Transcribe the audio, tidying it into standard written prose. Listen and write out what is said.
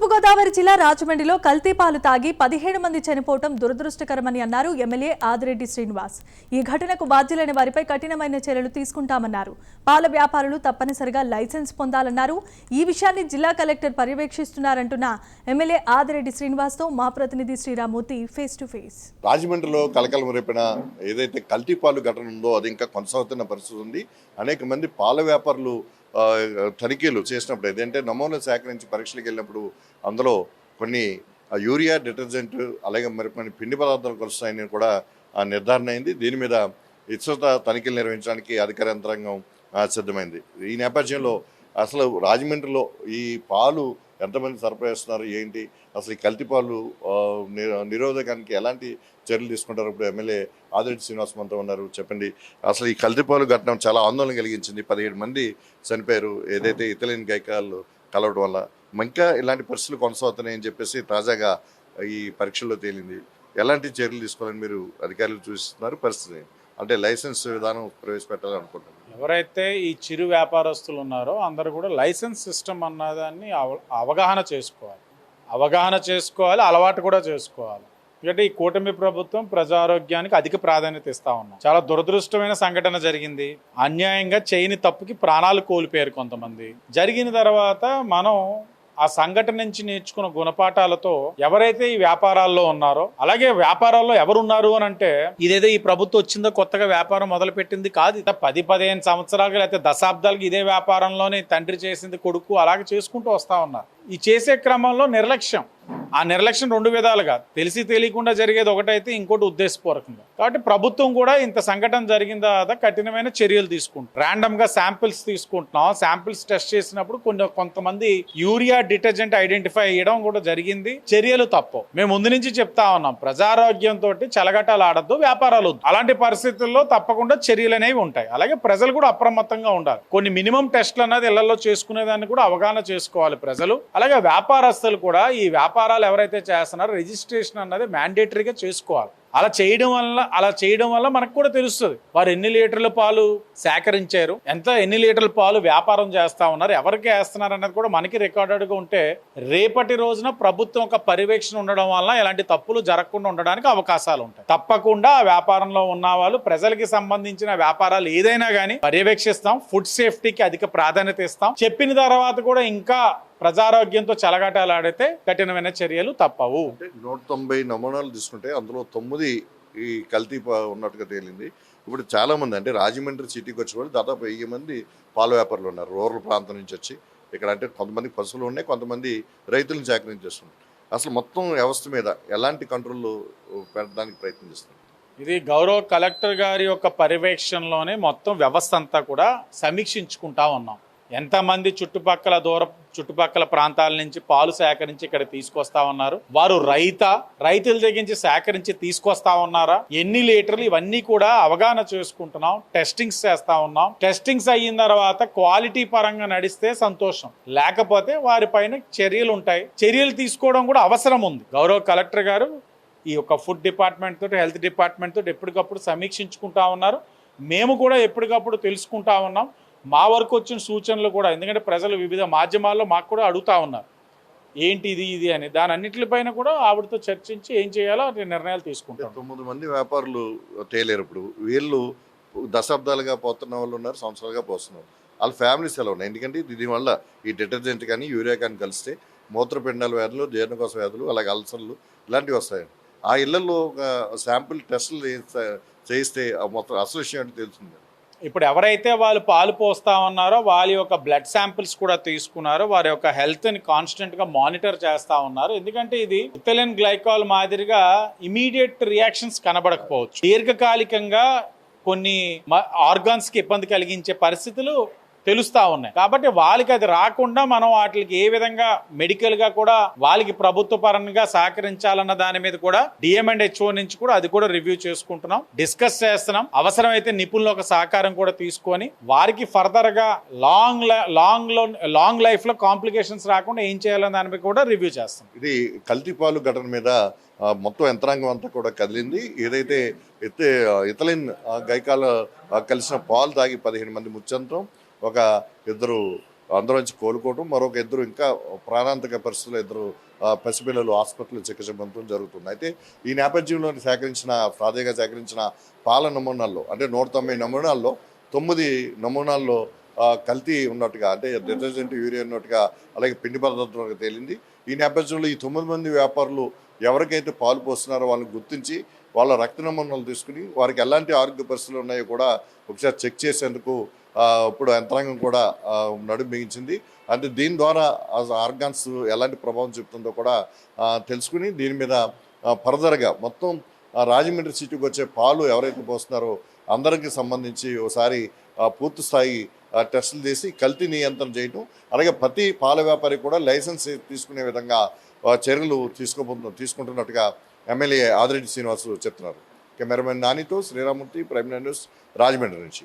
తూర్పుగోదావరి జిల్లా రాజమండ్రిలో కల్తీ పాలు తాగి 17 మంది చనిపోవడం దురదృష్టకరమని అన్నారు ఎమ్మెల్యే ఆదిరెడ్డి శ్రీనివాస్. ఈ ఘటనకు బాధ్యులైన వారిపై కఠినమైన చర్యలు తీసుకుంటామన్నారు. పాల వ్యాపారులు తప్పనిసరిగా లైసెన్స్ పొందాలన్నారు. ఈ విషయాన్ని జిల్లా కలెక్టర్ పర్యవేక్షిస్తున్నారంటున్న ఎమ్మెల్యే ఆదిరెడ్డి శ్రీనివాస్తో మా ప్రతినిధి శ్రీరామూర్తి ఫేస్ టు ఫేస్. రాజమండ్రిలో కలకలం రేపిన ఏదైతే కల్తీ పాలు ఘటన ఉందో అది ఇంకా కొనసాగుతున్న పరిస్థితి ఉంది. అనేక మంది పాల వ్యాపారులు తనిఖీలు చేసినప్పుడు ఏదంటే నమూనాలు సేకరించి పరీక్షలకు వెళ్ళినప్పుడు అందులో కొన్ని యూరియా డిటర్జెంట్ అలాగే మరి కొన్ని పిండి పదార్థాలు కలుస్తాయని కూడా నిర్ధారణ అయింది. దీని మీద విస్తృత తనిఖీలు నిర్వహించడానికి అధికార యంత్రాంగం సిద్ధమైంది. ఈ నేపథ్యంలో అసలు రాజమండ్రిలో ఈ పాలు ఎంతమంది సరఫరా చేస్తున్నారు ఏంటి, అసలు ఈ కల్తీ పాలు నిరోధకానికి ఎలాంటి చర్యలు తీసుకుంటారు? ఇప్పుడు ఎమ్మెల్యే ఆదిరెడ్డి శ్రీనివాస్ మనతో ఉన్నారు. చెప్పండి, అసలు ఈ కల్తీ పాలు ఘటన చాలా ఆందోళన కలిగించింది. 17 మంది చనిపోయారు ఏదైతే ఇతలేని గైకాలు కలవడం వల్ల. ఇంకా ఇలాంటి పరిస్థితులు కొనసాగుతున్నాయని చెప్పేసి తాజాగా ఈ పరీక్షల్లో తేలింది. ఎలాంటి చర్యలు తీసుకోవాలని మీరు అధికారులు చూస్తున్నారు? పరిస్థితి అంటే లైసెన్స్ విధానం ప్రవేశపెట్టాలని అనుకుంటున్నారు. ఎవరైతే ఈ చిరు వ్యాపారస్తులు ఉన్నారో అందరూ కూడా లైసెన్స్ సిస్టమ్ అన్నదాన్ని అవగాహన చేసుకోవాలి, అలవాటు కూడా చేసుకోవాలి. ఎందుకంటే ఈ కూటమి ప్రభుత్వం ప్రజారోగ్యానికి అధిక ప్రాధాన్యత ఇస్తా ఉన్నాం. చాలా దురదృష్టమైన సంఘటన జరిగింది. అన్యాయంగా చేయని తప్పుకి ప్రాణాలు కోల్పోయారు కొంతమంది. జరిగిన తర్వాత మనం ఆ సంఘటన నుంచి నేర్చుకున్న గుణపాఠాలతో ఎవరైతే ఈ వ్యాపారాల్లో ఉన్నారో, అలాగే వ్యాపారాల్లో ఎవరున్నారు అని అంటే ఇదేదో ఈ ప్రభుత్వం వచ్చిందో కొత్తగా వ్యాపారం మొదలు పెట్టింది కాదు. 10-15 సంవత్సరాలుగా లేకపోతే దశాబ్దాలుగా ఇదే వ్యాపారంలోనే తండ్రి చేసింది కొడుకు అలాగే చేసుకుంటూ వస్తా ఉన్నారు. ఈ చేసే క్రమంలో నిర్లక్ష్యం, ఆ నిర్లక్ష్యం 2 విధాలుగా తెలిసి తెలియకుండా జరిగేది ఒకటైతే, ఇంకోటి ఉద్దేశపూర్వకంగా. కాబట్టి ప్రభుత్వం కూడా ఇంత సంఘటన జరిగిన తర్వాత కఠినమైన చర్యలు తీసుకుంటాం. ర్యాండమ్ గా శాంపిల్స్ తీసుకుంటున్నాం. శాంపిల్స్ టెస్ట్ చేసినప్పుడు కొంతమంది యూరియా డిటర్జెంట్ ఐడెంటిఫై చేయడం కూడా జరిగింది. చర్యలు తప్పవు. మేము ముందు నుంచి చెప్తా ఉన్నాం, ప్రజారోగ్యంతో చెలగటాలు ఆడద్దు, వ్యాపారాలు వద్దు. అలాంటి పరిస్థితుల్లో తప్పకుండా చర్యలు అనేవి ఉంటాయి. అలాగే ప్రజలు కూడా అప్రమత్తంగా ఉండాలి. కొన్ని మినిమం టెస్ట్లు అన్నది ఇళ్లలో చేసుకునేదాన్ని కూడా అవగాహన చేసుకోవాలి ప్రజలు. అలాగే వ్యాపారస్తులు కూడా ఈ వ్యాపారాలు ఎవరైతే చేస్తున్నారో రిజిస్ట్రేషన్ అన్నది మ్యాండేటరీగా చేసుకోవాలి. అలా చేయడం వల్ల మనకు కూడా తెలుస్తుంది వారు ఎన్ని లీటర్ల పాలు సేకరించారు, ఎన్ని లీటర్ల పాలు వ్యాపారం చేస్తా ఉన్నారు, ఎవరికి వేస్తున్నారు అన్నది కూడా మనకి రికార్డెడ్గా ఉంటే రేపటి రోజున ప్రభుత్వం ఒక పర్యవేక్షణ ఉండడం వల్ల ఇలాంటి తప్పులు జరగకుండా ఉండడానికి అవకాశాలు ఉంటాయి. తప్పకుండా ఆ వ్యాపారంలో ఉన్న వాళ్ళు ప్రజలకి సంబంధించిన వ్యాపారాలు ఏదైనా కానీ పర్యవేక్షిస్తాం. ఫుడ్ సేఫ్టీకి అధిక ప్రాధాన్యత ఇస్తాం. చెప్పిన తర్వాత కూడా ఇంకా ప్రజారోగ్యంతో చెలగాటాలాడితే కఠినమైన చర్యలు తప్పవు. 190 నమూనాలు తీసుకుంటే అందులో 9 ఈ కల్తీ ఉన్నట్టుగా తేలింది. ఇప్పుడు చాలా మంది అంటే రాజమండ్రి సిటీకి వచ్చే వాళ్ళు దాదాపు 1000 మంది పాల వ్యాపారులు ఉన్నారు. రూరల్ ప్రాంతం నుంచి వచ్చి ఇక్కడ అంటే కొంతమంది పశువులు ఉన్నాయి, కొంతమంది రైతులను సేకరించేస్తున్నారు. అసలు మొత్తం వ్యవస్థ మీద ఎలాంటి కంట్రోల్ పెట్టడానికి ప్రయత్నం చేస్తున్నారు? ఇది గౌరవ కలెక్టర్ గారి యొక్క పర్యవేక్షణలోనే మొత్తం వ్యవస్థ అంతా కూడా సమీక్షించుకుంటా ఉన్నాం. ఎంతమంది చుట్టుపక్కల ప్రాంతాల నుంచి పాలు సేకరించి ఇక్కడ తీసుకొస్తా ఉన్నారు, వారు రైతుల దగ్గర సేకరించి తీసుకొస్తా ఉన్నారా, ఎన్ని లీటర్లు, ఇవన్నీ కూడా అవగాహన చేసుకుంటున్నాం. టెస్టింగ్స్ చేస్తా ఉన్నాం. టెస్టింగ్స్ అయిన తర్వాత క్వాలిటీ పరంగా నడిస్తే సంతోషం, లేకపోతే వారిపైన చర్యలు ఉంటాయి. చర్యలు తీసుకోవడం కూడా అవసరం ఉంది. గౌరవ కలెక్టర్ గారు ఈ యొక్క ఫుడ్ డిపార్ట్మెంట్ తోటి, హెల్త్ డిపార్ట్మెంట్ తోటి ఎప్పటికప్పుడు సమీక్షించుకుంటా ఉన్నారు. మేము కూడా ఎప్పటికప్పుడు తెలుసుకుంటా ఉన్నాం. మా వరకు వచ్చిన సూచనలు కూడా, ఎందుకంటే ప్రజలు వివిధ మాధ్యమాల్లో మాకు కూడా అడుగుతా ఉన్నారు ఏంటి ఇది అని. దాని అన్నింటిపైన కూడా ఆవిడతో చర్చించి ఏం చేయాలో నిర్ణయాలు తీసుకుంటాం. 9 మంది వ్యాపారులు తేలేరు. ఇప్పుడు వీళ్ళు దశాబ్దాలుగా పోతున్న వాళ్ళు ఉన్నారు, సంవత్సరాలుగా పోతున్నారు. వాళ్ళ ఫ్యామిలీస్ ఎలా ఉన్నాయి? ఎందుకంటే దీనివల్ల ఈ డిటర్జెంట్ కానీ యూరియా కానీ కలిస్తే మూత్రపిండాల వ్యాధులు, జీర్ణకోశ వ్యాధులు, అలాగే అల్సర్లు ఇలాంటివి వస్తాయి. ఆ ఇళ్లలో ఒక శాంపిల్ టెస్టులు చేయిస్తే మొత్తం అసలు విషయం అంటే తెలుస్తుంది. ఇప్పుడు ఎవరైతే వాళ్ళు పాలు పోస్తా ఉన్నారో వాళ్ళ యొక్క బ్లడ్ శాంపిల్స్ కూడా తీసుకున్నారో వారి యొక్క హెల్త్ని కాన్స్టెంట్గా మానిటర్ చేస్తూ ఉన్నారు. ఎందుకంటే ఇది ఇథిలిన్ గ్లైకాల్ మాదిరిగా ఇమీడియట్ రియాక్షన్స్ కనబడకపోవచ్చు. దీర్ఘకాలికంగా కొన్ని ఆర్గాన్స్కి ఇబ్బంది కలిగించే పరిస్థితులు తెలుస్తా ఉన్నాయి. కాబట్టి వాళ్ళకి అది రాకుండా మనం వాటికి ఏ విధంగా మెడికల్గా కూడా వాళ్ళకి ప్రభుత్వ పరంగా సహకరించాలన్న దాని మీద కూడా DMHO నుంచి కూడా అది కూడా రివ్యూ చేసుకుంటున్నాం, డిస్కస్ చేస్తున్నాం. అవసరమైతే నిపుణుల ఒక సహకారం కూడా తీసుకొని వారికి ఫర్దర్గా లాంగ్ లైఫ్లో కాంప్లికేషన్స్ రాకుండా ఏం చేయాలన్న దాని మీద కూడా రివ్యూ చేస్తాం. ఇది కల్తీ పాలు ఘటన మీద మొత్తం యంత్రాంగం అంతా కూడా కదిలింది. ఏదైతే ఇథిలిన్ గైకాల కలిసిన పాలు తాగి 15 మంది ముచ్చంతం, ఒక 2 అందులోంచి కోలుకోవటం, మరొక ఇద్దరు ఇంకా ప్రాణాంతక పరిస్థితుల్లో ఇద్దరు పసిపిల్లలు హాస్పిటల్లో చికిత్స పొందడం జరుగుతుంది. అయితే ఈ నేపథ్యంలో ప్రాథమికంగా సేకరించిన పాల నమూనాల్లో అంటే 190 నమూనాల్లో 9 నమూనాల్లో కల్తీ ఉన్నట్టుగా, అంటే డిటర్జెంట్, యూరియా ఉన్నట్టుగా, అలాగే పిండి పదార్థాలు తేలింది. ఈ నేపథ్యంలో ఈ 9 మంది వ్యాపారులు ఎవరికైతే పాలు పోస్తున్నారో వాళ్ళని గుర్తించి వాళ్ళ రక్త నమూనాలు తీసుకుని వారికి ఎలాంటి ఆరోగ్య పరిస్థితులు ఉన్నాయో కూడా ఒకసారి చెక్ చేసేందుకు ఇప్పుడు యంత్రాంగం కూడా నడుం బిగించింది. అంటే దీని ద్వారా ఆర్గాన్స్ ఎలాంటి ప్రభావం చూపుతుందో కూడా తెలుసుకుని దీని మీద ఫర్దర్గా మొత్తం రాజమండ్రి సిటీకి వచ్చే పాలు ఎవరైతే పోస్తున్నారో అందరికీ సంబంధించి ఒకసారి పూర్తి స్థాయి టెస్టులు చేసి కల్తీ నియంత్రణ చేయటం, అలాగే ప్రతి పాల వ్యాపారి కూడా లైసెన్స్ తీసుకునే విధంగా చర్యలు తీసుకుంటున్నట్టుగా ఎమ్మెల్యే ఆదిరెడ్డి శ్రీనివాస్ చెప్తున్నారు. కెమెరామెన్ నానితో శ్రీరామూర్తి, ప్రైమ్ న్యూస్, రాజమండ్రి నుంచి.